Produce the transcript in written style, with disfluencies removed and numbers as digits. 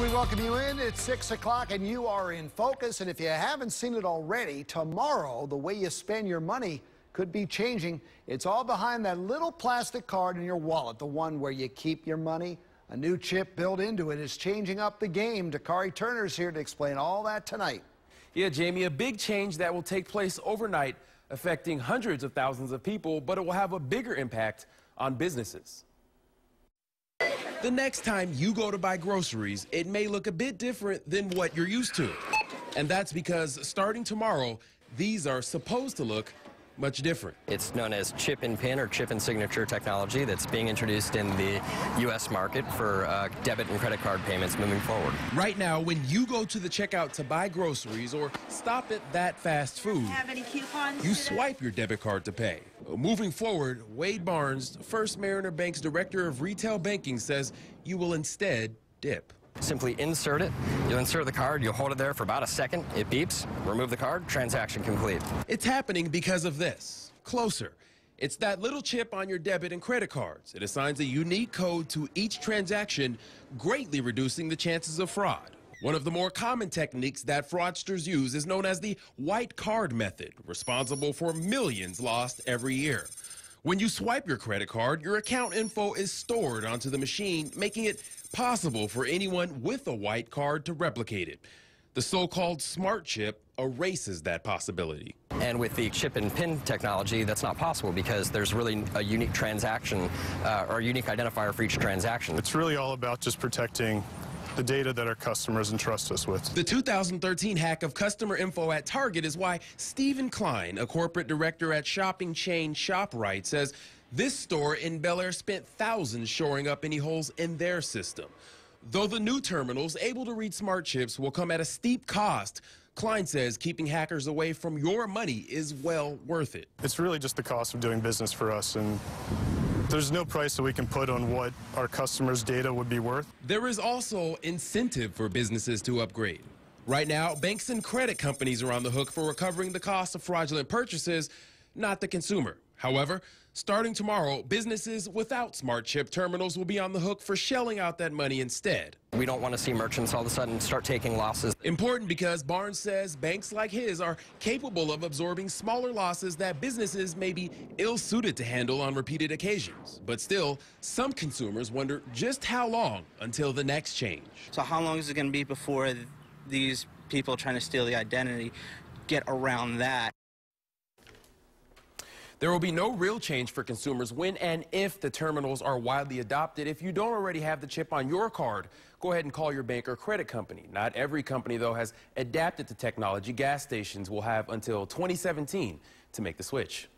We welcome you in. It's 6 o'clock and you are in focus. And if you haven't seen it already, tomorrow the way you spend your money could be changing. It's all behind that little plastic card in your wallet, the one where you keep your money. A new chip built into it is changing up the game. Dakari Turner's here to explain all that tonight. Yeah, Jamie, a big change that will take place overnight, affecting hundreds of thousands of people, but it will have a bigger impact on businesses. The next time you go to buy groceries, it may look a bit different than what you're used to. And that's because starting tomorrow, these are supposed to look much different. It's known as chip and pin or chip and signature technology that's being introduced in the U.S. market for debit and credit card payments moving forward. Right now, when you go to the checkout to buy groceries or stop at that fast food, Have any coupons you today? swipe your debit card to pay. Moving forward, Wade Barnes, First Mariner Bank's Director of Retail Banking, says you will instead dip. Simply insert it. You'll insert the card. You'll hold it there for about a second. It beeps. Remove the card. Transaction complete. It's happening because of this. Closer. It's that little chip on your debit and credit cards. It assigns a unique code to each transaction, greatly reducing the chances of fraud. One of the more common techniques that fraudsters use is known as the white card method, responsible for millions lost every year. When you swipe your credit card, your account info is stored onto the machine, making it possible for anyone with a white card to replicate it. The so-called smart chip erases that possibility. And with the chip and pin technology, that's not possible because there's really a unique transaction or a unique identifier for each transaction. It's really all about just protecting the data that our customers entrust us with. The 2013 hack of customer info at Target is why Stephen Klein, a corporate director at shopping chain ShopRite, says this store in Bel Air spent thousands shoring up any holes in their system. Though the new terminals able to read smart chips will come at a steep cost, Klein says keeping hackers away from your money is well worth it. It's really just the cost of doing business for us, and there's no price that we can put on what our customers' data would be worth. There is also incentive for businesses to upgrade. Right now, banks and credit companies are on the hook for recovering the cost of fraudulent purchases, not the consumer. However, starting tomorrow, businesses without smart chip terminals will be on the hook for shelling out that money instead. We don't want to see merchants all of a sudden start taking losses. Important because Barnes says banks like his are capable of absorbing smaller losses that businesses may be ill-suited to handle on repeated occasions. But still, some consumers wonder just how long until the next change. So how long is it going to be before these people trying to steal the identity get around that? There will be no real change for consumers when and if the terminals are widely adopted. If you don't already have the chip on your card, go ahead and call your bank or credit company. Not every company, though, has adapted to technology. Gas stations will have until 2017 to make the switch.